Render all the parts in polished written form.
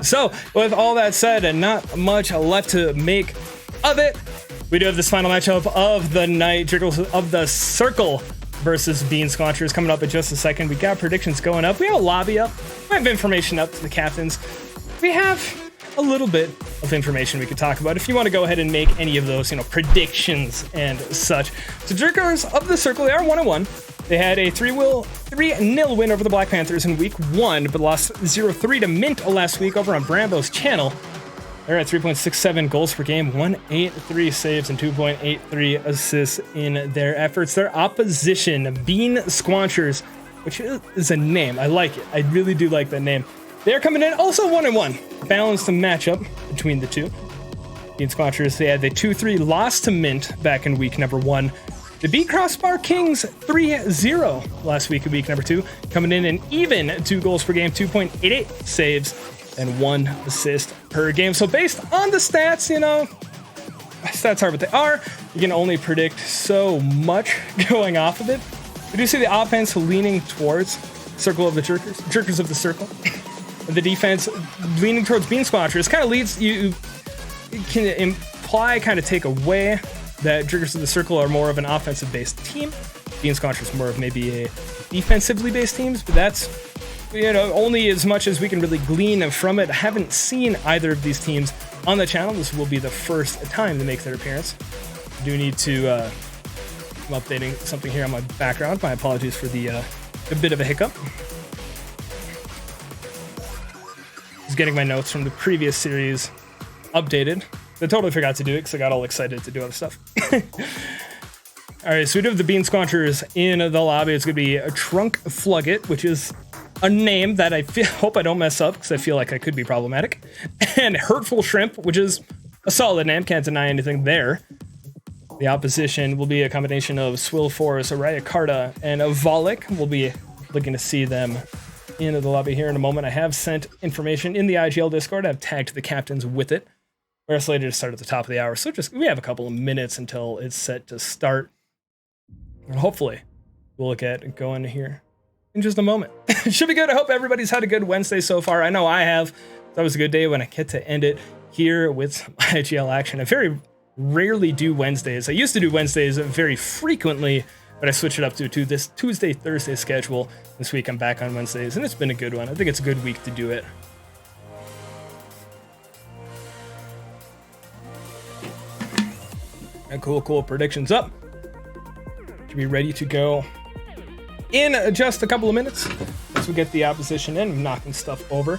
So with all that said, and not much left to make of it, we do have this final matchup of the night, Jiggles of the Circle versus Beansquanchers, coming up in just a second. We got predictions going up. We have a lobby up. We have information up to the captains. We have a little bit of information we could talk about if you want to go ahead and make any of those, predictions and such. So Jiggles of the Circle, they are 1-1. They had a 3-0 win over the Black Panthers in week 1, but lost 0-3 to Mint last week over on Brambo's channel. They're at 3.67 goals per game, 183 saves, and 2.83 assists in their efforts. Their opposition, Beansquanchers, which is a name. I like it. I really do like that name. They're coming in also 1-1. Balanced the matchup between the two. Beansquanchers, they had the 2-3 loss to Mint back in week number 1. The beat Crossbar Kings 3-0 last week in week number 2. Coming in an even 2 goals per game, 2.88 saves, and 1 assist per game. So based on the stats, stats are what they are. You can only predict so much going off of it. We do see the offense leaning towards Circle of the Jerkers of the Circle. The defense leaning towards Beansquanchers kind of leads you, can imply, kind of take away that Jerkers of the Circle are more of an offensive-based team. Beansquanchers more of maybe a defensively based teams, but that's only as much as we can really glean from it. I haven't seen either of these teams on the channel. This will be the first time they make their appearance. I do need to, I'm updating something here on my background. My apologies for the a bit of a hiccup. Just getting my notes from the previous series updated. I totally forgot to do it because I got all excited to do other stuff. All right, so we do have the Beansquanchers in the lobby. It's going to be a Trunk Flugget, which is a name that I hope I don't mess up because I feel like I could be problematic. And Hurtful Shrimp, which is a solid name. Can't deny anything there. The opposition will be a combination of Swillforce, Araya Carta, and Volek. We'll be looking to see them into the lobby here in a moment. I have sent information in the IGL Discord. I've tagged the captains with it. We're slated to start at the top of the hour, so we have a couple of minutes until it's set to start. And hopefully, we'll look at going here in just a moment. Should be good. I hope everybody's had a good Wednesday so far. I know I have. That was a good day when I get to end it here with some IGL action. I very rarely do Wednesdays. I used to do Wednesdays very frequently, but I switched it up to this Tuesday, Thursday schedule. This week I'm back on Wednesdays, and it's been a good one. I think it's a good week to do it. And cool predictions up. Should be ready to go in just a couple of minutes as we get the opposition in. I'm knocking stuff over.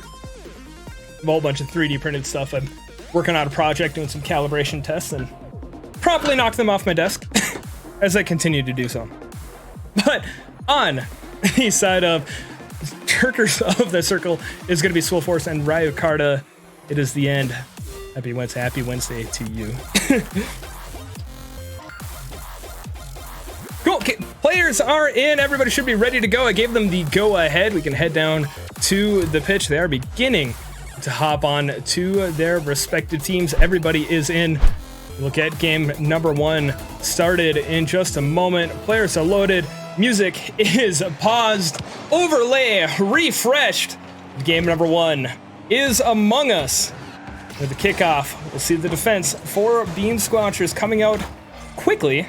A whole bunch of 3D printed stuff. I'm working on a project, doing some calibration tests, and promptly knocked them off my desk as I continue to do so. But on the side of Jerkers of the Circle is going to be Swillforce and Ryu Carta. It is the end. Happy Wednesday to you. Cool. Okay. Players are in. Everybody should be ready to go. I gave them the go ahead. We can head down to the pitch. They are beginning to hop on to their respective teams. Everybody is in. Look at game number 1 started in just a moment. Players are loaded. Music is paused. Overlay refreshed. Game number 1 is among us. With the kickoff, we'll see the defense for Beansquanchers coming out quickly.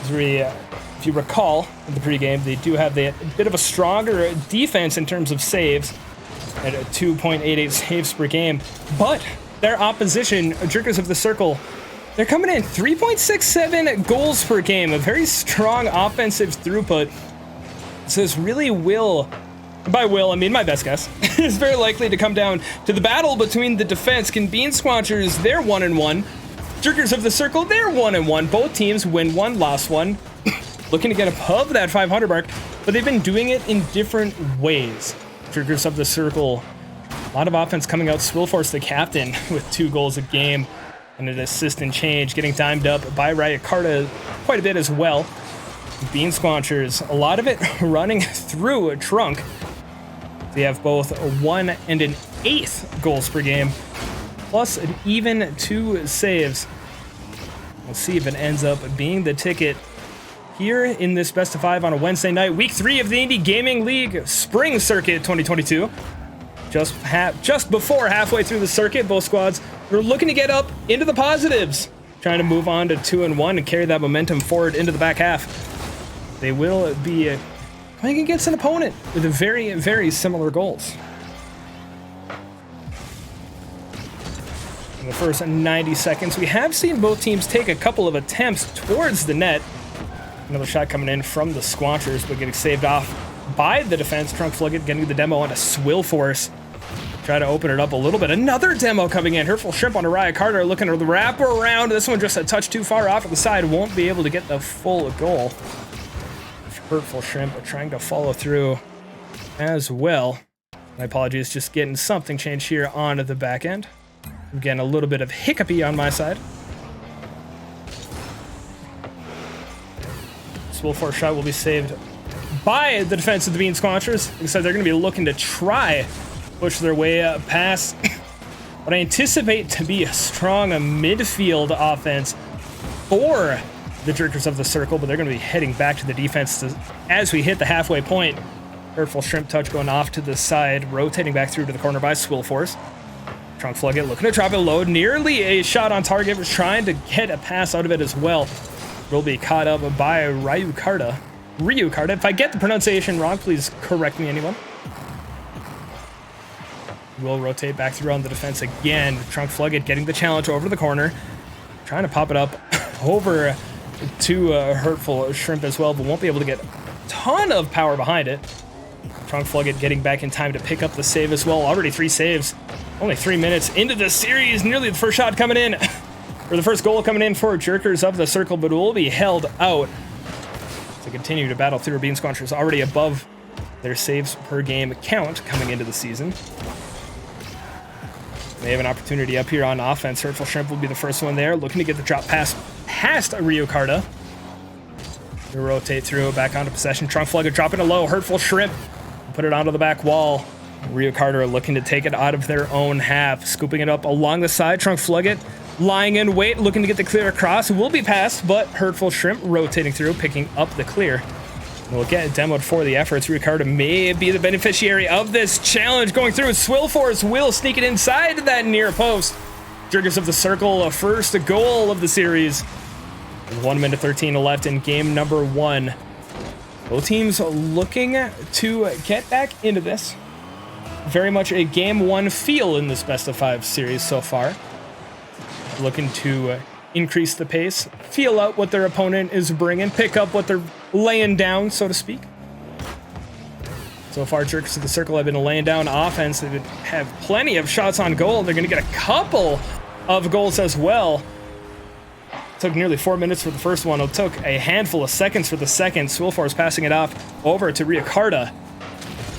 If you recall in the pregame, they do have a bit of a stronger defense in terms of saves at 2.88 saves per game. But their opposition, Jerkers of the Circle, they're coming in 3.67 goals per game, a very strong offensive throughput. So this really will, by will, I mean my best guess, is very likely to come down to the battle between the defense. Can Beansquanchers, they're 1-1. Jerkers of the Circle, they're 1-1. Both teams win 1, lost 1. Looking to get above that 500 mark, but they've been doing it in different ways. Jerkers of the Circle, a lot of offense coming out. Swillforce, the captain, with 2 goals a game and an assist and change, getting timed up by Raya Carta quite a bit as well. Beansquanchers, a lot of it running through a Trunk. They have both a 1 and an 8th goals per game, plus an even 2 saves. We'll see if it ends up being the ticket here in this best of 5 on a Wednesday night, week 3 of the Indy Gaming League Spring Circuit 2022. just before halfway through the circuit. Both squads are looking to get up into the positives, trying to move on to 2-1 and carry that momentum forward into the back half. They will be playing against an opponent with very, very similar goals. In the first 90 seconds, we have seen both teams take a couple of attempts towards the net. Another shot coming in from the Squanchers, but getting saved off by the defense. Trunk Flugget getting the demo onto Swillforce. Try to open it up a little bit. Another demo coming in. Hurtful Shrimp on Raya Carter looking to the wrap around. This one just a touch too far off at the side. Won't be able to get the full goal. Hurtful Shrimp trying to follow through as well. My apologies, just getting something changed here on the back end. Again, a little bit of hiccupy on my side. Swillforce shot will be saved by the defense of the Beansquanchers. Like I said, they're going to be looking to try push their way past what I anticipate to be a strong midfield offense for the Jerkers of the Circle, but they're going to be heading back to the defense as we hit the halfway point. Hurtful Shrimp touch going off to the side, rotating back through to the corner by Swillforce. Trunk Flugget looking to drop it low. Nearly a shot on target, was trying to get a pass out of it as well. Will be caught up by Ryukarta. If I get the pronunciation wrong, please correct me, anyone. We'll rotate back through on the defense again. Trunk Flugget getting the challenge over the corner. Trying to pop it up over to Hurtful Shrimp as well, but won't be able to get a ton of power behind it. Trunk Flugget getting back in time to pick up the save as well. Already 3 saves. Only 3 minutes into the series. Nearly the first shot coming in. Or the first goal coming in for Jerkers of the Circle, but will be held out to continue to battle through. Beansquanchers already above their saves per game count coming into the season. They have an opportunity up here on offense. Hurtful Shrimp will be the first one there, looking to get the drop pass past Ryukarta. They'll rotate through, back onto possession. Trunk Flugget dropping it low. Hurtful Shrimp put it onto the back wall. Ryukarta looking to take it out of their own half, scooping it up along the side. Trunk Flugget lying in wait, looking to get the clear across. It will be passed, but Hurtful Shrimp rotating through, picking up the clear. We'll get demoed for the efforts. Ryukarta may be the beneficiary of this challenge going through. Swillforce will sneak it inside that near post. Jerkers of the Circle, a first goal of the series. 1 minute 13 left in game number 1. Both teams looking to get back into this. Very much a game 1 feel in this best of 5 series so far. Looking to increase the pace, feel out what their opponent is bringing, pick up what they're laying down, so to speak. So far, Jerkers of the Circle have been laying down offense. They have plenty of shots on goal. They're going to get a couple of goals as well. Took nearly 4 minutes for the first one. It took a handful of seconds for the second. Swillforce passing it off over to Ryukarta.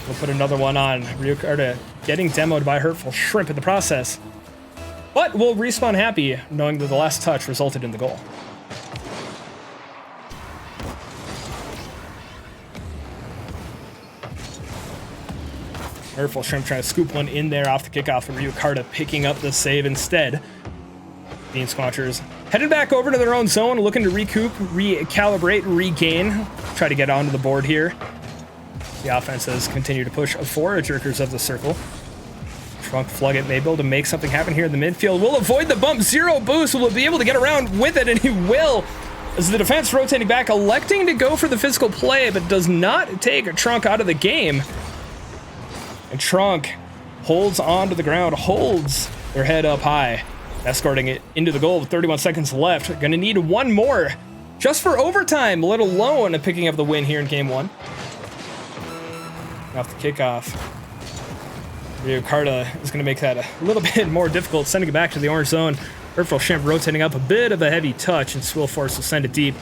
We'll put another one on. Ryukarta getting demoed by Hurtful Shrimp in the process. But we'll respawn happy, knowing that the last touch resulted in the goal. Hurtful Shrimp trying to scoop one in there off the kickoff, and Ryukarta picking up the save instead. Beansquanchers headed back over to their own zone, looking to recoup, recalibrate, regain, try to get onto the board here. The offense has continued to push for Jerkers of the Circle. Trunk Flugget may be able to make something happen here in the midfield. Will avoid the bump. 0 boost. Will be able to get around with it, and he will. As the defense rotating back, electing to go for the physical play, but does not take Trunk out of the game. And Trunk holds on to the ground, holds their head up high, escorting it into the goal with 31 seconds left. Gonna need one more just for overtime, let alone picking up the win here in game 1. Off the kickoff. Ryukarta is going to make that a little bit more difficult, sending it back to the orange zone. Hurtful Shrimp rotating up, a bit of a heavy touch, and Swillforce will send it deep,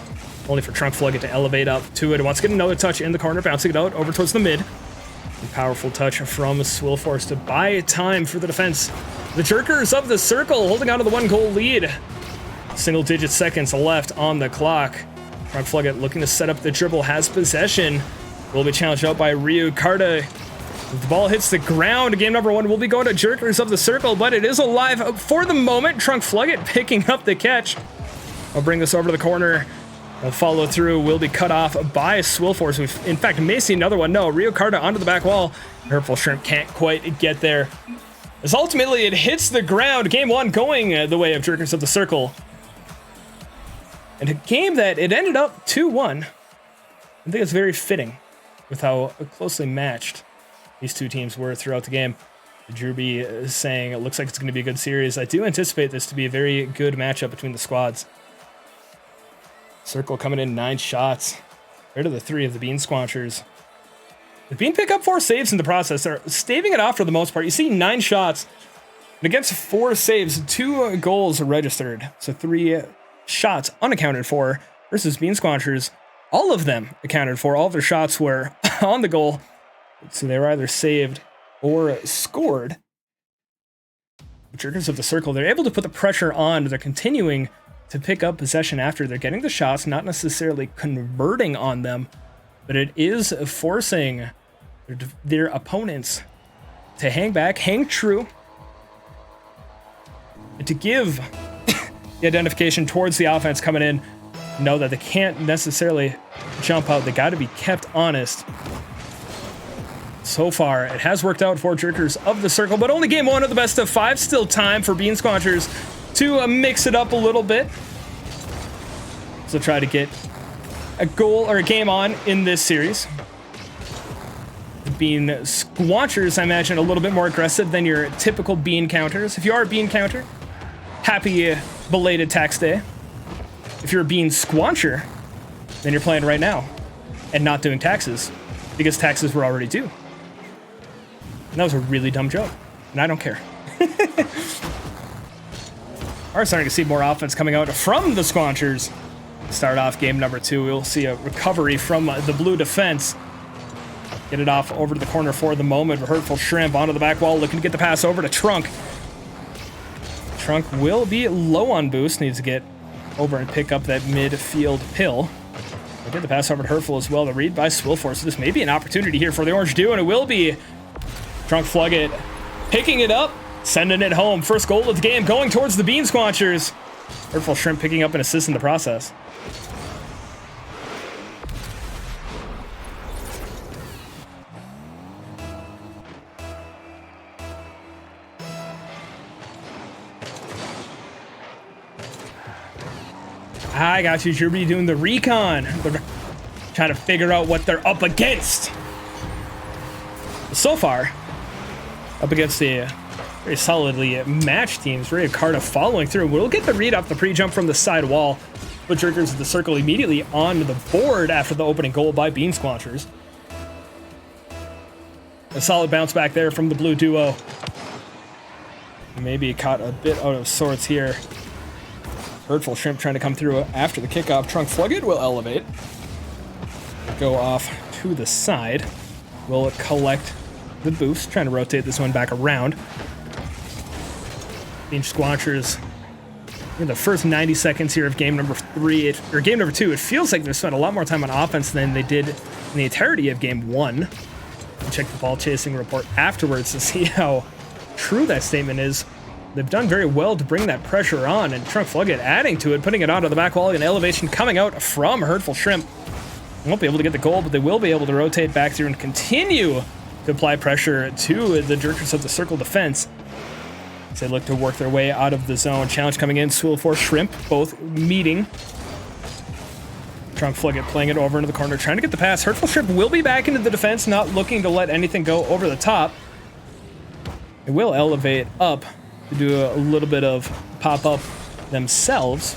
only for Trunk Flugget to elevate up to it. Wants to get another touch in the corner, bouncing it out over towards the mid. A powerful touch from Swillforce to buy time for the defense. The Jerkers of the Circle holding on to the 1-goal lead. Single-digit seconds left on the clock. Trunk Flugget looking to set up the dribble, has possession. Will be challenged out by Ryukarta. If the ball hits the ground, game number 1 will be going to Jerkers of the Circle, but it is alive for the moment. Trunk Flugget picking up the catch. I'll bring this over to the corner. The follow through will be cut off by Swillforce. We, in fact, may see another one. No, Rio Carta onto the back wall. Hurtful Shrimp can't quite get there. As ultimately it hits the ground. Game 1 going the way of Jerkers of the Circle. And a game that it ended up 2-1. I think it's very fitting with how closely matched these two teams were throughout the game. Druby is saying it looks like it's going to be a good series. I do anticipate this to be a very good matchup between the squads. Circle coming in 9 shots. Right of the 3 of the Beansquanchers. The Bean pick up 4 saves in the process. They're staving it off for the most part. You see 9 shots. And against 4 saves, 2 goals registered. So 3 shots unaccounted for versus Beansquanchers. All of them accounted for. All of their shots were on the goal. So they were either saved or scored. Jerkers of the Circle, they're able to put the pressure on. They're continuing to pick up possession after they're getting the shots, not necessarily converting on them, but it is forcing their opponents to hang back, hang true, and to give the identification towards the offense coming in. Know that they can't necessarily jump out. They got to be kept honest. So far, it has worked out for Jerkers of the Circle, but only game 1 of the best of 5. Still time for Beansquanchers to mix it up a little bit. So try to get a goal or a game on in this series. The Beansquanchers, I imagine, a little bit more aggressive than your typical bean counters. If you are a bean counter, happy belated tax day. If you're a bean squancher, then you're playing right now and not doing taxes because taxes were already due. And that was a really dumb joke, and I don't care. Are starting to see more offense coming out from the Squanchers. Start off game number 2. We'll see a recovery from the blue defense. Get it off over to the corner for the moment. Hurtful Shrimp onto the back wall, looking to get the pass over to Trunk. Trunk will be low on boost. Needs to get over and pick up that midfield pill. We'll get the pass over to Hurtful as well. The read by Swillforce. So this may be an opportunity here for the Orange Dew, and it will be. Trunk Flugget picking it up, sending it home. First goal of the game going towards the Beansquanchers. Hurtful Shrimp picking up an assist in the process. I got you, Jerby, doing the recon. They're trying to figure out what they're up against. So far, up against the very solidly matched teams. Rio Carta following through. We'll get the read off the pre-jump from the side wall. Put Jerkers of the Circle immediately on the board after the opening goal by Beansquanchers. A solid bounce back there from the blue duo. Maybe caught a bit out of sorts here. Hurtful Shrimp trying to come through after the kickoff. Trunk Flugget will elevate. Go off to the side. Will collect the boost. Trying to rotate this one back around. Beansquanchers in the first 90 seconds here of game number 3, or game number 2, it feels like they've spent a lot more time on offense than they did in the entirety of game 1. We'll check the ball chasing report afterwards to see how true that statement is. They've done very well to bring that pressure on, and Trunk Flugget adding to it, putting it onto the back wall, and elevation coming out from Hurtful Shrimp. They won't be able to get the goal, but they will be able to rotate back through and continue to apply pressure to the Jerkers of the Circle defense as they look to work their way out of the zone. Challenge coming in, Swillforce Shrimp, both meeting. Trunk Flugget playing it over into the corner, trying to get the pass. Hurtful Shrimp will be back into the defense, not looking to let anything go over the top. It will elevate up to do a little bit of pop-up themselves.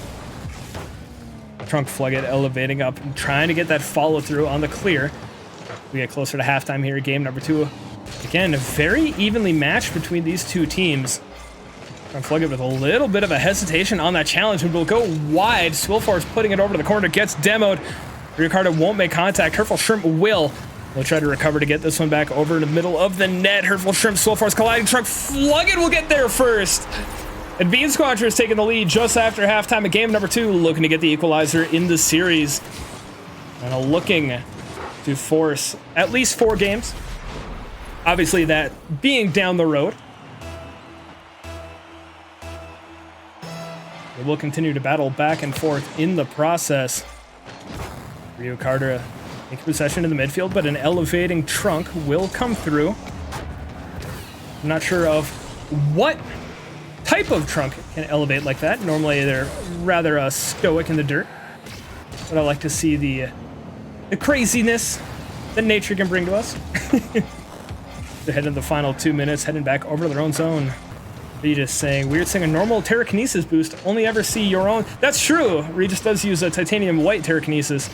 Trunk Flugget elevating up and trying to get that follow-through on the clear. We get closer to halftime here, game number 2. Again, very evenly matched between these two teams. Trunk Flugget with a little bit of a hesitation on that challenge, and will go wide. Swillforce putting it over to the corner, gets demoed. Ricardo won't make contact. Hurtful Shrimp will. They'll try to recover to get this one back over in the middle of the net. Hurtful Shrimp, Swillforce colliding. Trunk Flugget will get there first. And Beansquanchers taking the lead just after halftime of game number 2, looking to get the equalizer in the series. And looking to force at least 4 games. Obviously, that being down the road. They will continue to battle back and forth in the process. Rio Carter taking possession in the midfield, but an elevating trunk will come through. I'm not sure of what type of trunk can elevate like that. Normally they're rather stoic in the dirt, but I like to see the craziness that nature can bring to us. They're heading the final 2 minutes, heading back over to their own zone. Regis saying, weird saying a normal Terrakinesis boost, only ever see your own. That's true. Regis does use a titanium white Terrakinesis.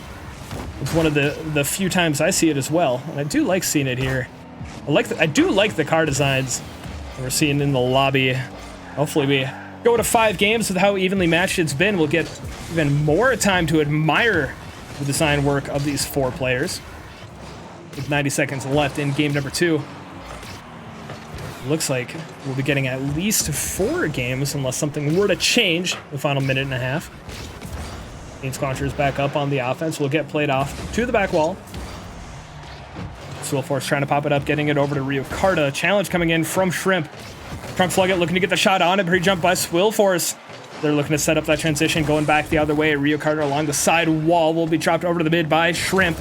It's one of the few times I see it as well, and I do like seeing it here. I do like the car designs we're seeing in the lobby. Hopefully we go to 5 games with how evenly matched it's been. We'll get even more time to admire the design work of these 4 players. With 90 seconds left in game number 2. Looks like we'll be getting at least 4 games unless something were to change the final minute and a half. Beansquanchers back up on the offense. Will get played off to the back wall. Swillforce trying to pop it up, getting it over to Rio Carta. Challenge coming in from Shrimp. Trunk Flugget looking to get the shot on it, pre-jump by Swillforce. They're looking to set up that transition, going back the other way. Rio Carta along the side wall will be dropped over to the mid by Shrimp.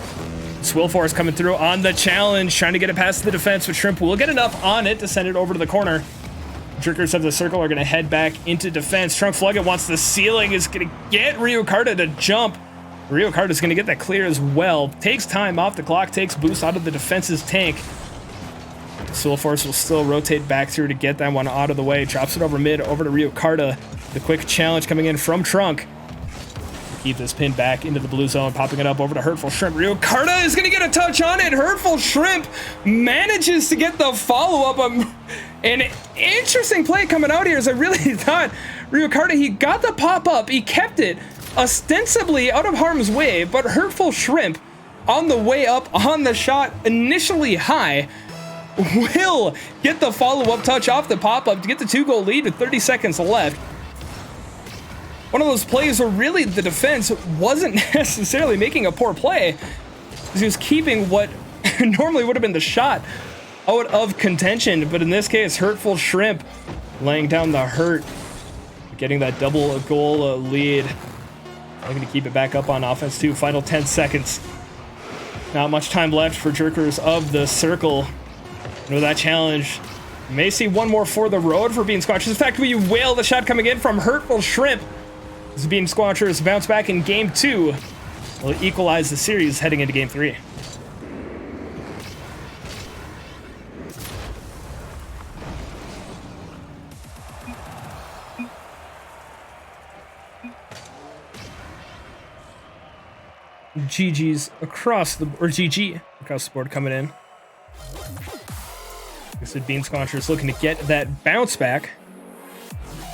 Swillforce coming through on the challenge, trying to get it past the defense, but Shrimp will get enough on it to send it over to the corner. Jerkers of the circle are going to head back into defense. Trunk Flugget wants the ceiling, is going to get Rio Carta to jump. Rio Carta is going to get that clear as well. Takes time off the clock, takes boost out of the defense's tank. Swillforce will still rotate back through to get that one out of the way. Drops it over mid, over to Rio Carta. The quick challenge coming in from Trunk. Keep this pin back into the blue zone, popping it up over to Hurtful Shrimp. Rio Carta is going to get a touch on it. Hurtful Shrimp manages to get the follow-up. An interesting play coming out here, as I really thought Rio Carta, he got the pop-up, he kept it ostensibly out of harm's way, but Hurtful Shrimp on the way up on the shot, initially high, will get the follow-up touch off the pop-up to get the 2-goal lead with 30 seconds left. One of those plays where really the defense wasn't necessarily making a poor play, because he was keeping what normally would have been the shot out of contention, but in this case, Hurtful Shrimp laying down the hurt, getting that double goal lead. Looking to keep it back up on offense too. Final 10 seconds. Not much time left for Jerkers of the circle. And with that challenge, you may see one more for the road for Beansquanchers. In fact, we will. The shot coming in from Hurtful Shrimp. As Beansquanchers bounce back in game 2. Will equalize the series heading into game 3. GG's across the, or GG across the board coming in. Like I said, Beansquanchers looking to get that bounce back.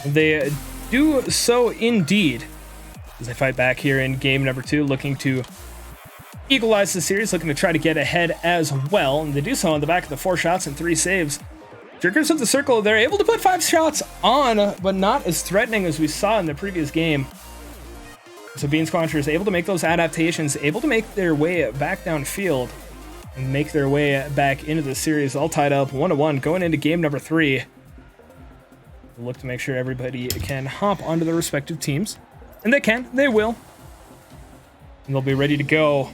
They do so indeed as they fight back here in game number 2, looking to equalize the series, looking to try to get ahead as well. And they do so on the back of the 4 shots and 3 saves. Jerkers of the circle, they're able to put 5 shots on, but not as threatening as we saw in the previous game. So Beansquanchers able to make those adaptations, able to make their way back downfield and make their way back into the series, all tied up 1-1 going into game number 3. We'll look to make sure everybody can hop onto their respective teams. And they can, they will. And they'll be ready to go.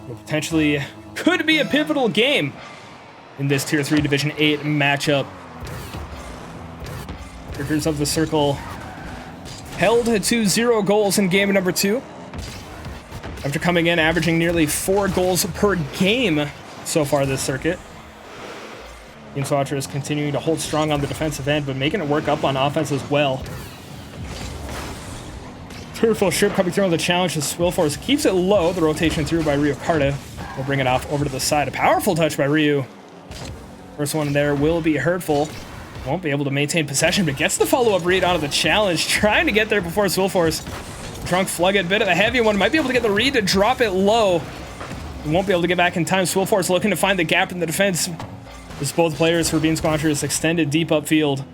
What potentially could be a pivotal game in this Tier 3 Division 8 matchup. Jerkers of the circle held to 0 goals in game number 2. After coming in, averaging nearly 4 goals per game so far this circuit. Beansquanchers continuing to hold strong on the defensive end, but making it work up on offense as well. Hurtful Shrimp coming through on the challenge as Swillforce keeps it low. The rotation through by Rio Carta will bring it off over to the side. A powerful touch by Ryu. First one there will be Hurtful. Won't be able to maintain possession, but gets the follow-up read out of the challenge, trying to get there before Swillforce. Trunk Flugget, bit of a heavy one. Might be able to get the read to drop it low. Won't be able to get back in time. Swillforce looking to find the gap in the defense. As both players for Beansquanchers extended deep upfield.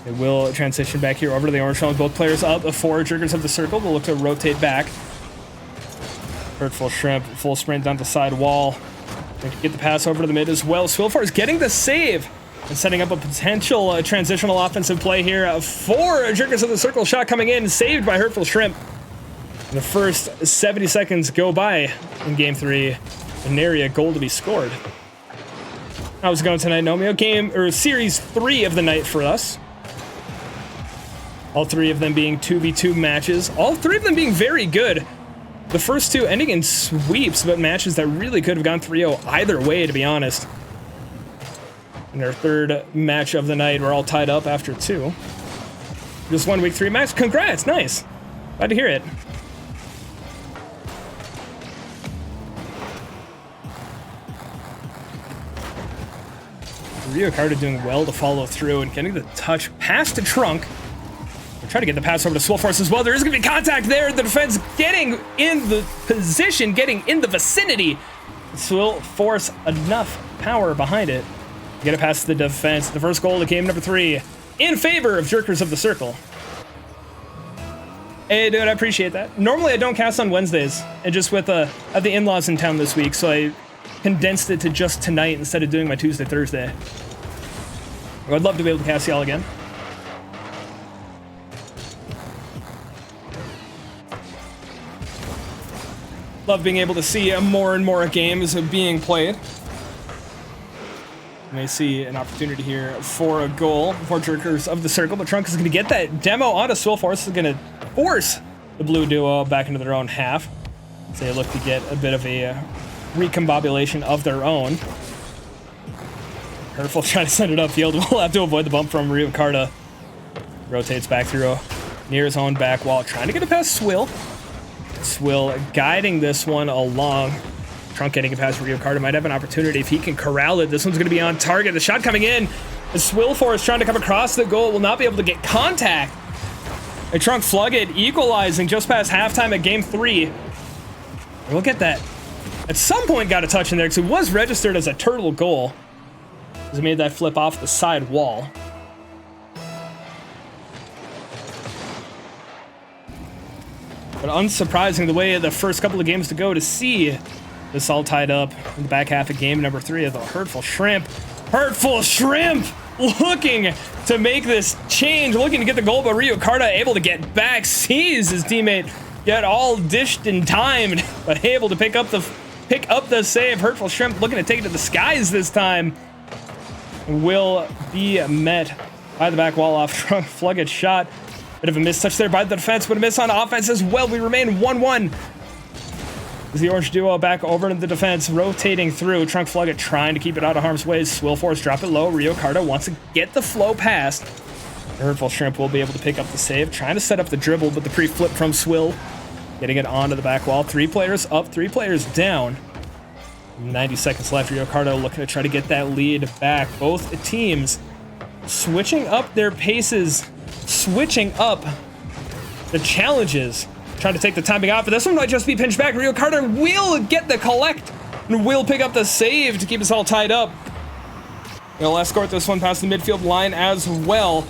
They will transition back here over to the orange zone. Both players up before Jerkers of the circle. They'll look to rotate back. Hurtful Shrimp, full sprint down the side wall. They can get the pass over to the mid as well. Swillforce getting the save And setting up a potential transitional offensive play here for Jerkers of the Circle. Shot coming in, saved by Hurtful Shrimp. The first 70 seconds go by in Game 3. A nary goal to be scored. How's it going tonight, Nomeo? Series 3 of the night for us. All 3 of them being 2v2 matches. All 3 of them being very good. The first 2 ending in sweeps, but matches that really could have gone 3-0 either way, to be honest. In our 3rd match of the night, we're all tied up after 2. Just 1 week 3 match. Congrats, nice. Glad to hear it. Rio Carta doing well to follow through and getting the touch past the trunk. We're trying to get the pass over to Swillforce as well. There is going to be contact there. The defense getting in the position, getting in the vicinity. Swillforce enough power behind it. Get it past the defense. The first goal of game number 3 in favor of Jerkers of the Circle. Hey, dude, I appreciate that. Normally, I don't cast on Wednesdays, and just with I have the in-laws in town this week, so I condensed it to just tonight instead of doing my Tuesday, Thursday. I'd love to be able to cast y'all again. Love being able to see more and more games being played. May see an opportunity here for a goal for Jerkers of the Circle, but Trunk is going to get that demo onto Swillforce. Is going to force the blue duo back into their own half. So they look to get a bit of a recombobulation of their own. Hurtful trying to send it upfield. We'll have to avoid the bump from Rio Carta. Rotates back through near his own back wall, trying to get it past Swill. Swill guiding this one along. Trunk getting it past Rio Carta might have an opportunity if he can corral it. This one's going to be on target. The shot coming in. The Swillforce trying to come across the goal will not be able to get contact. And Trunk Flugget equalizing just past halftime at game 3. Look at that. At some point got a touch in there because it was registered as a turtle goal. He made that flip off the side wall. But unsurprising the way the first couple of games to go to see this all tied up in the back half of game number 3 of the Hurtful Shrimp. Hurtful Shrimp looking to make this change, looking to get the goal, but Rio Carta able to get back, sees his teammate get all dished and timed, but able to pick up the save. Hurtful Shrimp looking to take it to the skies this time. Will be met by the back wall off Trunk Flugget's shot. Bit of a mistouch there by the defense, but a miss on offense as well. We remain 1-1. As the orange duo back over to the defense, rotating through. Trunk Flugget trying to keep it out of harm's way. Swillforce drop it low. Rio Carta wants to get the flow past. Hurtful Shrimp will be able to pick up the save. Trying to set up the dribble, but the pre-flip from Swill. Getting it onto the back wall. 3 players up, 3 players down. 90 seconds left. Rio Carta looking to try to get that lead back. Both teams switching up their paces, switching up the challenges, trying to take the timing off. But this one might just be pinched back. Rio Carta will get the collect and will pick up the save to keep us all tied up. He'll escort this one past the midfield line as well.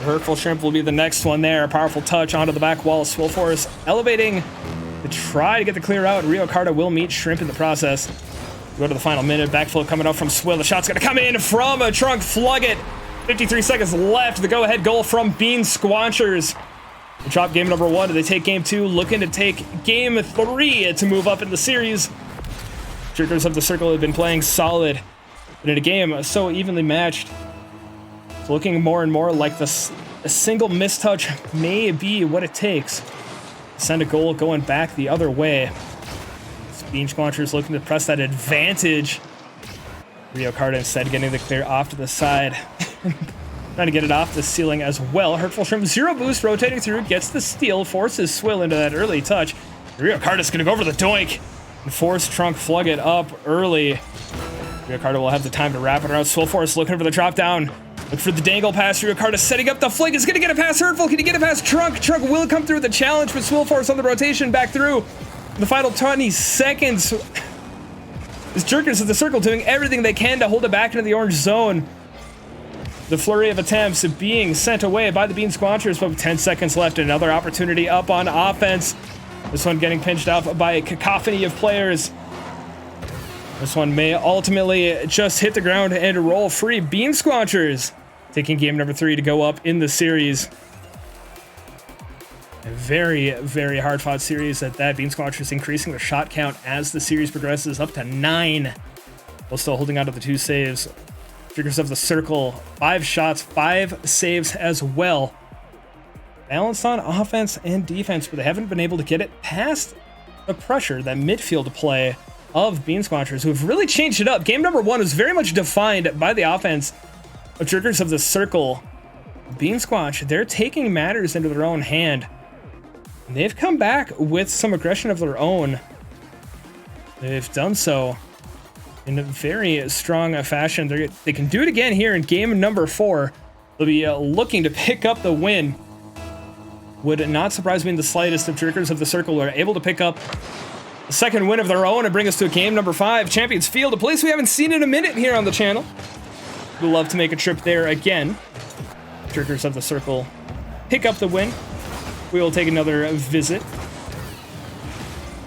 Hurtful Shrimp will be the next one there. A powerful touch onto the back wall. Swillforce elevating to try to get the clear out. Rio Carta will meet Shrimp in the process. Go to the final minute. Backflip coming up from Swill. The shot's going to come in from a Trunk Flugget. 53 seconds left. The go-ahead goal from Beansquanchers. They drop game number 1. They take game 2. Looking to take game 3 to move up in the series. Jerkers of the Circle have been playing solid. But in a game so evenly matched, it's looking more and more like a single mistouch may be what it takes to send a goal going back the other way. Beansquanchers looking to press that advantage. Rio Carta instead getting the clear off to the side. Trying to get it off the ceiling as well. Hurtful Shrimp, 0 boost, rotating through, gets the steal, forces Swill into that early touch. Rio Carta's going to go over the doink and force Trunk Flugget up early. Rio Carta will have the time to wrap it around. Swillforce looking for the drop down. Look for the dangle pass. Rio Carta setting up the flick. Is going to get it past Hurtful. Can he get it past Trunk? Trunk will come through with the challenge, but Swillforce on the rotation back through. In the final 20 seconds, is Jerkers of the Circle doing everything they can to hold it back into the orange zone. The flurry of attempts being sent away by the Beansquanchers, but with 10 seconds left, another opportunity up on offense. This one getting pinched off by a cacophony of players. This one may ultimately just hit the ground and roll free. Beansquanchers taking game number 3 to go up in the series. A very, very hard-fought series at that. Beansquanchers increasing their shot count as the series progresses up to 9. While still holding on to the 2 saves. Triggers of the Circle, 5 shots, 5 saves as well. Balanced on offense and defense, but they haven't been able to get it past the pressure, that midfield play of Beansquanchers, who have really changed it up. Game number 1 was very much defined by the offense of Triggers of the Circle. Beansquanch, they're taking matters into their own hand. They've come back with some aggression of their own. They've done so in a very strong fashion. They can do it again here in game number 4. They'll be looking to pick up the win. Would not surprise me in the slightest if Triggers of the Circle are able to pick up the second win of their own and bring us to game number 5, Champions Field, a place we haven't seen in a minute here on the channel. We'd love to make a trip there again. Triggers of the Circle pick up the win. We will take another visit.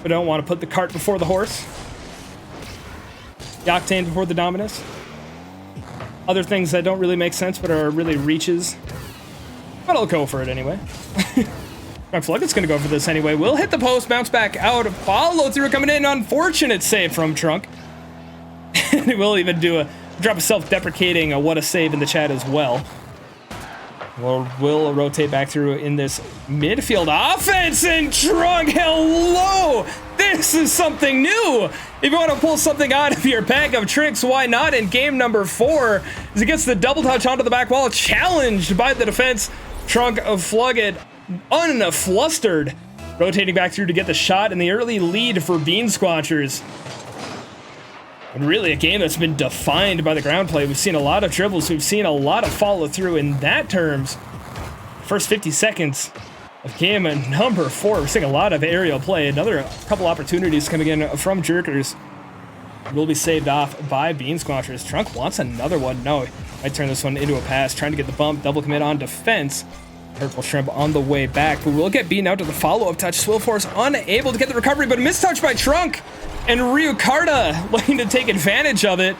We don't want to put the cart before the horse. The Octane before the Dominus. Other things that don't really make sense but are really reaches. But I'll go for it anyway. Trunk going to go for this anyway. We'll hit the post, bounce back out, follow through coming in. Unfortunate save from Trunk. And we'll even do a drop a self-deprecating what a save in the chat as well. We'll rotate back through in this midfield offense, and Trunk, hello! This is something new! If you want to pull something out of your bag of tricks, why not? In game number 4, as he gets the double touch onto the back wall, challenged by the defense. Trunk Flugget, unflustered, rotating back through to get the shot and the early lead for Beansquanchers. And really a game that's been defined by the ground play. We've seen a lot of dribbles. We've seen a lot of follow through in that terms. First 50 seconds of game number 4. We're seeing a lot of aerial play. Another couple opportunities coming in from Jerkers. Will be saved off by Beansquanchers. Trunk wants another one. No, might turn this one into a pass. Trying to get the bump. Double commit on defense. Purple Shrimp on the way back. But we'll get beaten out to the follow-up touch. Swillforce unable to get the recovery, but a mistouch by Trunk. And Ryukarta looking to take advantage of it.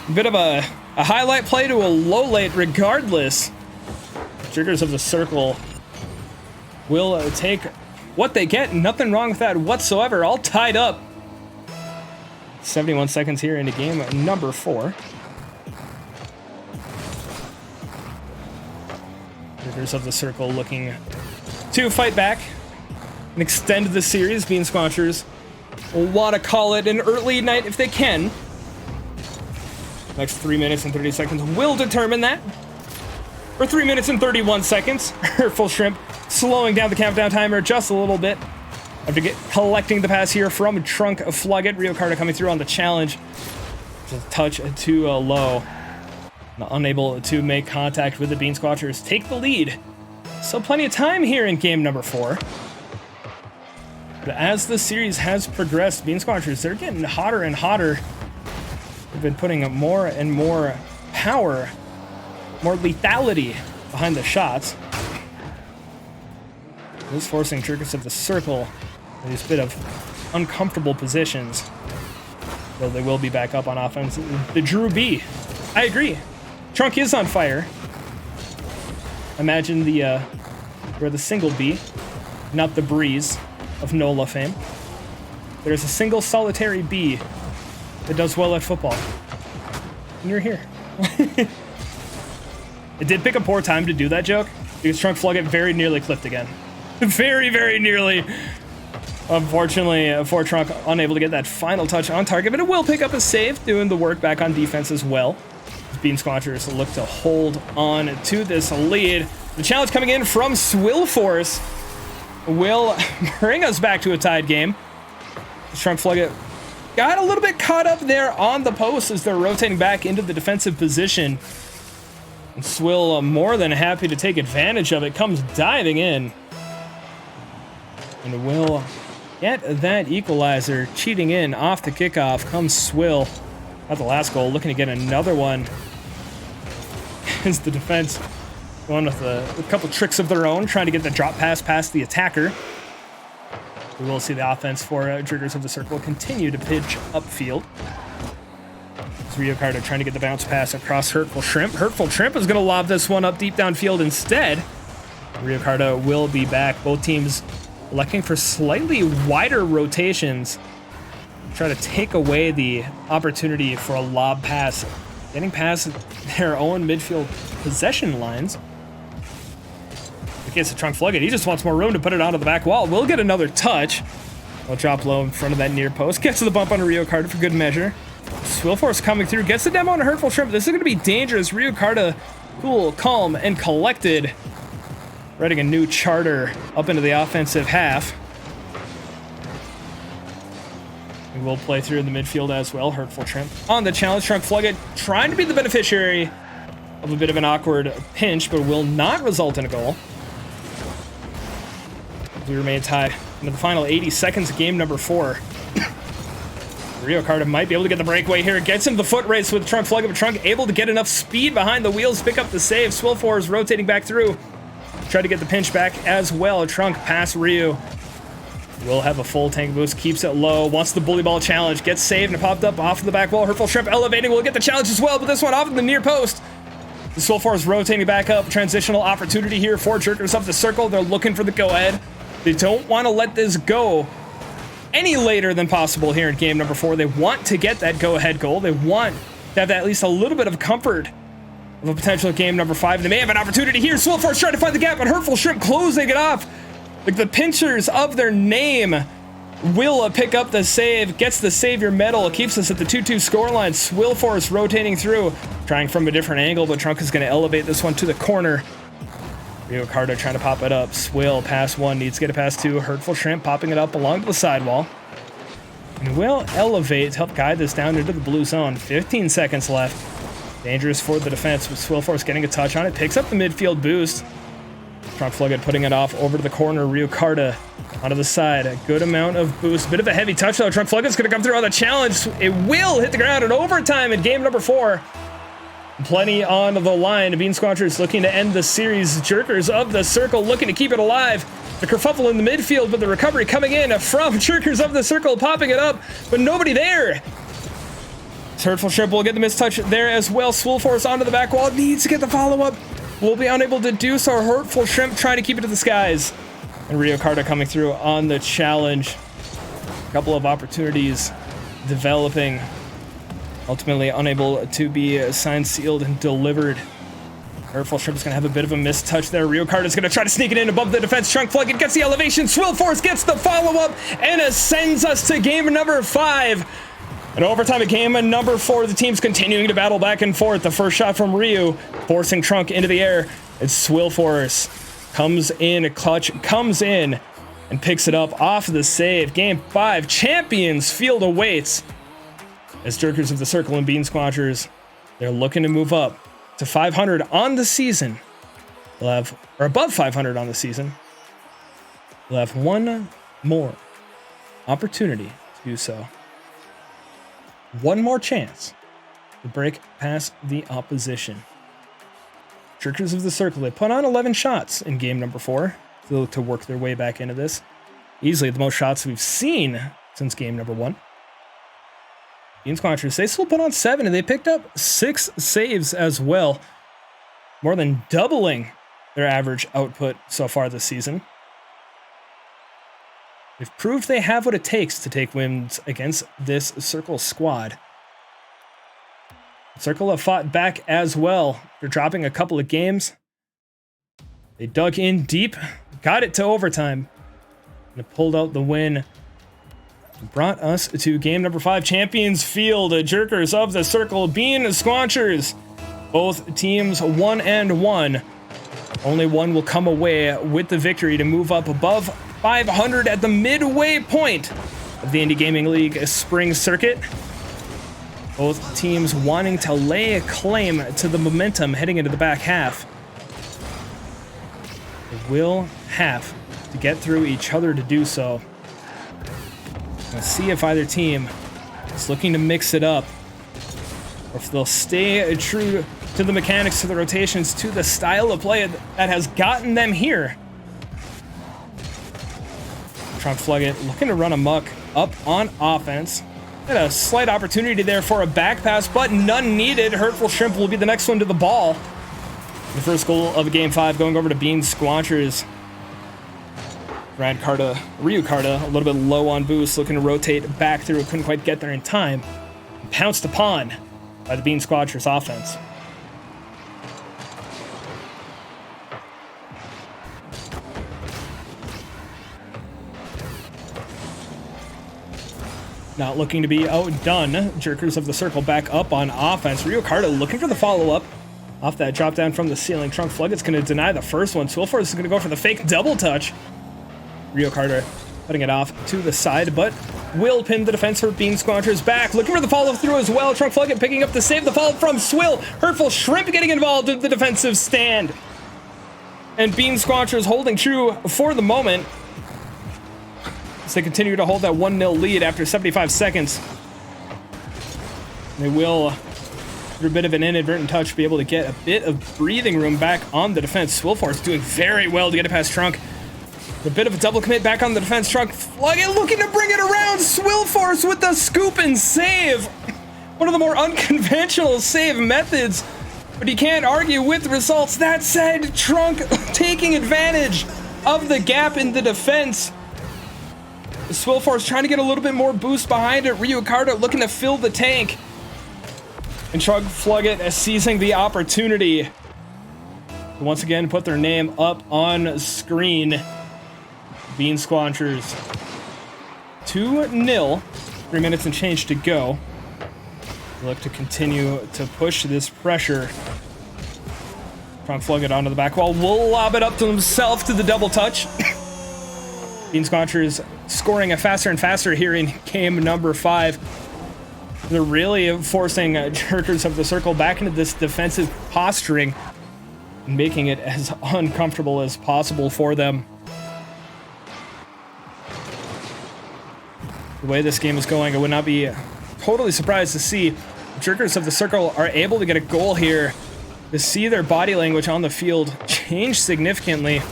A bit of a highlight play to a low late regardless. Triggers of the Circle will take what they get. Nothing wrong with that whatsoever. All tied up. 71 seconds here into game number 4. Triggers of the Circle looking to fight back and extend the series. Beansquanchers will want to call it an early night if they can. Next 3 minutes and 30 seconds will determine that. For 3 minutes and 31 seconds, Full Shrimp slowing down the countdown timer just a little bit. After collecting the pass here from Trunk Flugget. Ryukarta coming through on the challenge. Just a touch too low. Unable to make contact with the Beansquanchers. Take the lead. So plenty of time here in game number 4. But as the series has progressed, Beansquanchers, they're getting hotter and hotter. They've been putting up more and more power, more lethality behind the shots. This is forcing Triggers of the Circle in these bit of uncomfortable positions. Though they will be back up on offense. The Drew B. I agree. Trunk is on fire. Imagine the single B, not the Breeze of NOLA fame. There's a single solitary bee that does well at football. And you're here. It did pick a poor time to do that joke because Trunk Flugget very nearly clipped again. Very, very nearly. Unfortunately, for Trunk, unable to get that final touch on target, but it will pick up a save, doing the work back on defense as well. Beansquanchers look to hold on to this lead. The challenge coming in from Swillforce will bring us back to a tied game. Trunk Flugget got a little bit caught up there on the post as they're rotating back into the defensive position. And Swill, more than happy to take advantage of it, comes diving in. And will get that equalizer. Cheating in off the kickoff comes Swill. At the last goal, looking to get another one. As the defense going with a couple tricks of their own, trying to get the drop pass past the attacker. We will see the offense for Triggers of the Circle continue to pitch upfield. As Rio Carter trying to get the bounce pass across Hurtful Shrimp. Hurtful Shrimp is going to lob this one up deep downfield instead. Rio Carter will be back. Both teams electing for slightly wider rotations. Try to take away the opportunity for a lob pass, getting past their own midfield possession lines. In the case of Trunk Flugget, he just wants more room to put it onto the back wall. We'll get another touch. We'll drop low in front of that near post. Gets to the bump on Rio Carter for good measure. Swillforce coming through. Gets the demo on a Hurtful Shrimp. This is going to be dangerous. Rio Carter, cool, calm, and collected. Writing a new charter up into the offensive half. We will play through in the midfield as well. Hurtful Shrimp on the challenge. Trunk Flugget trying to be the beneficiary of a bit of an awkward pinch, but will not result in a goal. We remain tied into the final 80 seconds of game number 4. Rio Carter might be able to get the breakaway here. Gets into the foot race with Trunk Flugget, but Trunk able to get enough speed behind the wheels, pick up the save. Swillfor is rotating back through. Try to get the pinch back as well. Trunk past Ryu. Will have a full tank boost, keeps it low, wants the bully ball challenge, gets saved and popped up off of the back wall. Hurtful Shrimp elevating, will get the challenge as well, but this one off of the near post. The Swillfor is rotating back up. Transitional opportunity here for Jerkers of the Circle. They're looking for the go-ahead. They don't want to let this go any later than possible here in game number 4. They want to get that go-ahead goal. They want to have at least a little bit of comfort of a potential game number 5. They may have an opportunity here. Swillforce trying to find the gap, but Hurtful Shrimp closing it off. Like the pinchers of their name will pick up the save, gets the savior medal, keeps us at the 2-2 scoreline. Swillforce rotating through, trying from a different angle, but Trunk is going to elevate this one to the corner. Rio Carter trying to pop it up. Swill pass 1, needs to get it past 2. Hurtful Shrimp popping it up along the sidewall. And will elevate to help guide this down into the blue zone. 15 seconds left. Dangerous for the defense with Swillforce getting a touch on it. Picks up the midfield boost. Trunk Flugget putting it off over to the corner. Rio Carter onto the side. A good amount of boost. Bit of a heavy touch though. Trunk Flugget's going to come through on the challenge. It will hit the ground in overtime in game number 4. Plenty on the line. Beansquanchers looking to end the series. Jerkers of the Circle looking to keep it alive. The kerfuffle in the midfield, but the recovery coming in from Jerkers of the Circle, popping it up, but nobody there. Hurtful Shrimp will get the mistouch there as well. Swillforce onto the back wall. Needs to get the follow-up. Will be unable to do so. Hurtful Shrimp trying to keep it to the skies. And Rio Carter coming through on the challenge. A couple of opportunities developing. Ultimately unable to be signed, sealed, and delivered. Hurtful Shrimp is going to have a bit of a mistouch there. Rio Carter is going to try to sneak it in above the defense. Trunk Flugget gets the elevation. Swillforce gets the follow-up and sends us to game number 5. And overtime at game number 4, the team's continuing to battle back and forth. The first shot from Ryu, forcing Trunk into the air. It's Swillforce. Comes in, clutch, comes in, and picks it up off the save. Game 5, Champions Field awaits. As Jerkers of the Circle and Beansquanchers, they're looking to move up to 500 on the season. They'll have, or above 500 on the season. They'll have one more opportunity to do so. One more chance to break past the opposition. Jerkers of the Circle, they put on 11 shots in game number 4 to work their way back into this. Easily the most shots we've seen since game number 1. Beansquanchers, they still put on 7, and they picked up 6 saves as well. More than doubling their average output so far this season. They've proved they have what it takes to take wins against this Circle squad. Circle have fought back as well. They're dropping a couple of games. They dug in deep, got it to overtime, and pulled out the win. Brought us to game number 5, Champions Field. Jerkers of the Circle, Beansquanchers. Both teams 1-1. Only one will come away with the victory to move up above 500 at the midway point of the Indy Gaming League Spring Circuit. Both teams wanting to lay a claim to the momentum heading into the back half. They will have to get through each other to do so. Let's see if either team is looking to mix it up, or if they'll stay true to the mechanics, to the rotations, to the style of play that has gotten them here. Trunk Flugget looking to run amok up on offense. Had a slight opportunity there for a back pass, but none needed. Hurtful Shrimp will be the next one to the ball. The first goal of Game 5 going over to Beansquanchers. Ryu Karta, a little bit low on boost, looking to rotate back through. Couldn't quite get there in time. Pounced upon by the Beansquanchers offense. Not looking to be outdone. Jerkers of the Circle back up on offense. Ryu Karta looking for the follow-up. Off that drop down from the ceiling. Trunk Flugget's going to deny the first one. Swillforce is going to go for the fake double touch. Ryu Karta putting it off to the side, but will pin the defense for Beansquanchers back. Looking for the follow-through as well. Trunk Flugget picking up the save. The follow from Swill. Hurtful Shrimp getting involved in the defensive stand. And Beansquanchers holding true for the moment, as they continue to hold that 1-0 lead after 75 seconds. They will, through a bit of an inadvertent touch, be able to get a bit of breathing room back on the defense. Swillforce doing very well to get it past Trunk. A bit of a double commit back on the defense. Trunk Flugget looking to bring it around. Swillforce with the scoop and save. One of the more unconventional save methods, but you can't argue with the results. That said, Trunk taking advantage of the gap in the defense. Swillforce trying to get a little bit more boost behind it. Ryu Karta looking to fill the tank. And Trunk Flugget seizing the opportunity to once again put their name up on screen. Beansquanchers 2-0. 3 minutes and change to go. Look to continue to push this pressure. Trunk Flugget onto the back wall. Will lob it up to himself to the double touch. Beansquanchers scoring faster and faster here in game number 5. They're really forcing Jerkers of the Circle back into this defensive posturing and making it as uncomfortable as possible for them. The way this game is going, I would not be totally surprised to see Jerkers of the Circle are able to get a goal here, to see their body language on the field change significantly.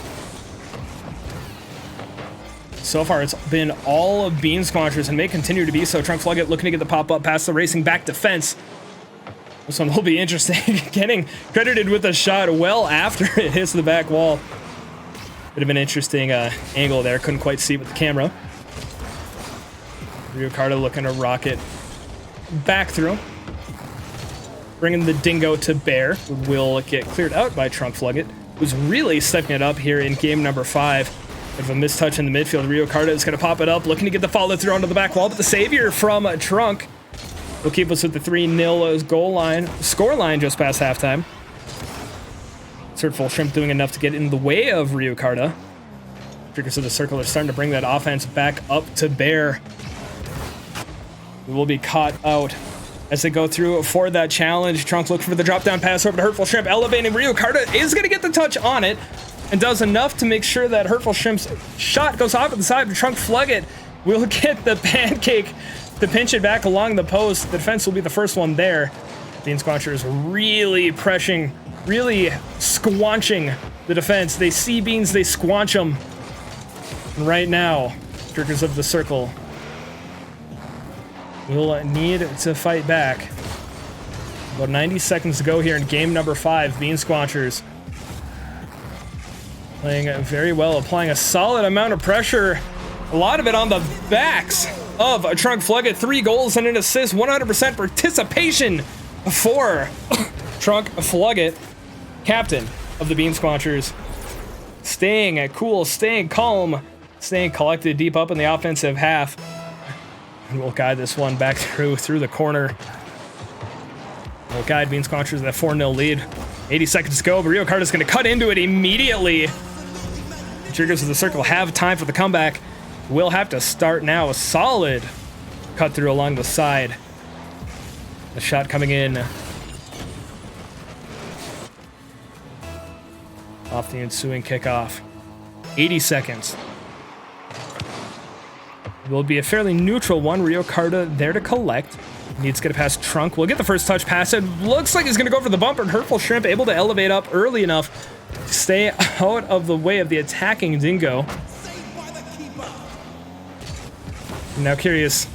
So far, it's been all of Beansquanchers and may continue to be so. Trunk Flugget looking to get the pop-up past the racing back defense. This one will be interesting. Getting credited with a shot well after it hits the back wall. Bit of an interesting angle there. Couldn't quite see it with the camera. Ryu Karta looking to rocket back through. Bringing the dingo to bear. Will get cleared out by Trunk Flugget, who's really stepping it up here in game number 5. Of a mistouch in the midfield. Ryu Karta is going to pop it up, looking to get the follow through onto the back wall, but the savior from Trunk will keep us with the 3-0 goal line, score line just past halftime. Hurtful Shrimp doing enough to get in the way of Ryu Karta. Jerkers of the Circle are starting to bring that offense back up to bear. We will be caught out as they go through for that challenge. Trunk looking for the drop down pass over to Hurtful Shrimp, elevating. Ryu Karta is going to get the touch on it, and does enough to make sure that Hurtful Shrimp's shot goes off at the side, but Trunk Flugget will get the pancake to pinch it back along the post. The defense will be the first one there. Beansquanchers really pressing, really squanching the defense. They see Beans, they squanch them. And right now, Jerkers of the Circle will need to fight back. About 90 seconds to go here in game number 5. Beansquanchers playing very well, applying a solid amount of pressure. A lot of it on the backs of Trunk Flugget. 3 goals and an assist. 100% participation for Trunk Flugget, captain of the Beansquanchers. Staying cool, staying calm, staying collected deep up in the offensive half. And we'll guide this one back through the corner. We'll guide Beansquanchers that 4-0 lead. 80 seconds to go, but Ryu Karta's going to cut into it immediately. Jerkers of the Circle have time for the comeback. We'll have to start now. A solid cut through along the side. The shot coming in off the ensuing kickoff. 80 seconds. It will be a fairly neutral one. Ryu Karta there to collect. Needs to get it past Trunk. We'll get the first touch pass. It looks like he's going to go for the bumper. And Hurtful Shrimp able to elevate up early enough to stay out of the way of the attacking dingo. Now curious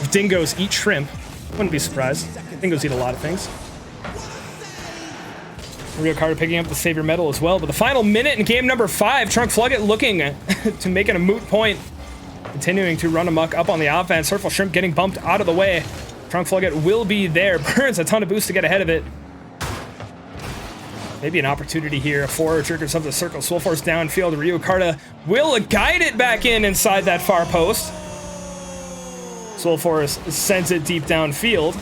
if dingoes eat shrimp. Wouldn't be surprised. Dingoes eat a lot of things. Rio Carter picking up the Savior medal as well. But the final minute in game number 5, Trunk Flugget looking to make it a moot point. Continuing to run amok up on the offense. Surfle Shrimp getting bumped out of the way. Trunk Flugget will be there. Burns a ton of boost to get ahead of it. Maybe an opportunity here for Triggers of the Circle. Swillforce downfield. Rio Carta will guide it back inside that far post. Swillforce sends it deep downfield.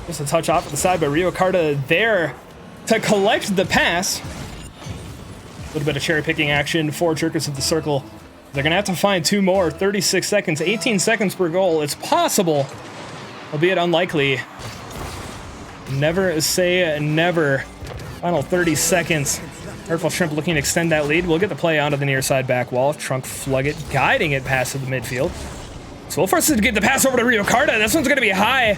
Just a touch off at the side, but Rio Carta there to collect the pass. A little bit of cherry picking action for Triggers of the Circle. They're going to have to find 2 more. 36 seconds, 18 seconds per goal. It's possible, albeit unlikely. Never say never. Final 30 seconds. Hurtful Shrimp looking to extend that lead. We'll get the play onto the near side back wall. Trunk Flugget guiding it past to the midfield. Swillforce to get the pass over to Rio Carta. This one's going to be high.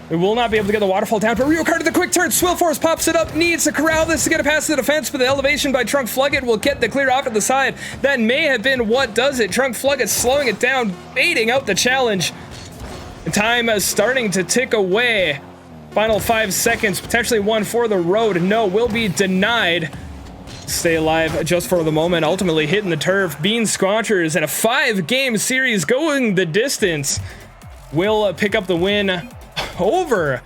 We will not be able to get the waterfall down, but Rio Carta the quick turn. Swillforce pops it up, needs to corral this to get it past the defense, but the elevation by Trunk Flugget will get the clear off to the side. That may have been what does it. Trunk Flugget slowing it down, baiting out the challenge. Time is starting to tick away. Final 5 seconds, potentially one for the road. No, will be denied. Stay alive just for the moment, ultimately hitting the turf. Beansquanchers in a 5-game series going the distance will pick up the win over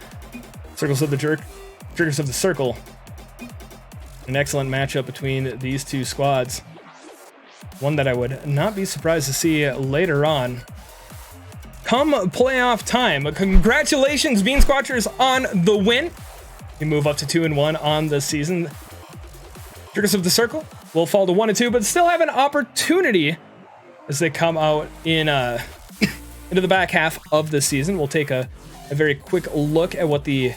Triggers of the Circle. An excellent matchup between these two squads. One that I would not be surprised to see later on. Come playoff time. Congratulations, Beansquanchers, on the win. You move up to 2-1 on the season. Triggers of the Circle will fall to 1-2, but still have an opportunity as they come out in into the back half of the season. We'll take a very quick look at what the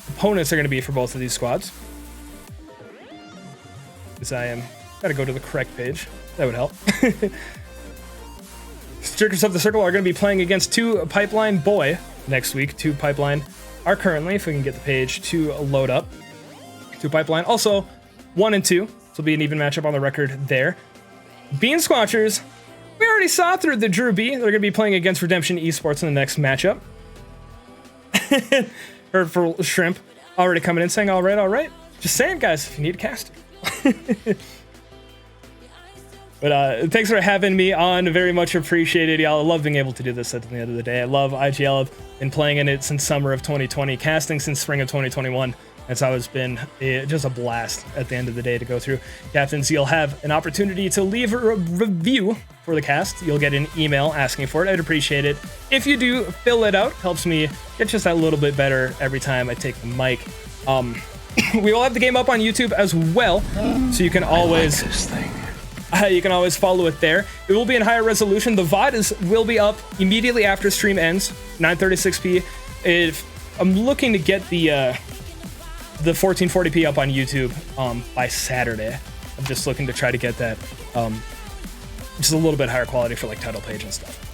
opponents are going to be for both of these squads. Because gotta go to the correct page. That would help. Triggers of the Circle are going to be playing against 2 Pipeline Boy next week. 2 Pipeline are currently, if we can get the page to load up. 2 Pipeline also 1-2. This will be an even matchup on the record there. Beansquanchers, we already saw through the Drew B. They're going to be playing against Redemption Esports in the next matchup. Hurtful Shrimp already coming in saying, all right. Just saying, guys, if you need a caster. But thanks for having me on. Very much appreciated, y'all. I love being able to do this at the end of the day. I love IGL. I've been playing in it since summer of 2020, casting since spring of 2021. It's always been just a blast at the end of the day to go through. Captains, you'll have an opportunity to leave a review for the cast. You'll get an email asking for it. I'd appreciate it. If you do, fill it out. Helps me get just that little bit better every time I take the mic. We will have the game up on YouTube as well, so you can always... You can always follow it there. It will be in higher resolution. The VOD will be up immediately after stream ends, 9:36p. I'm looking to get the 1440p up on YouTube by Saturday. I'm just looking to try to get that just a little bit higher quality for like title page and stuff.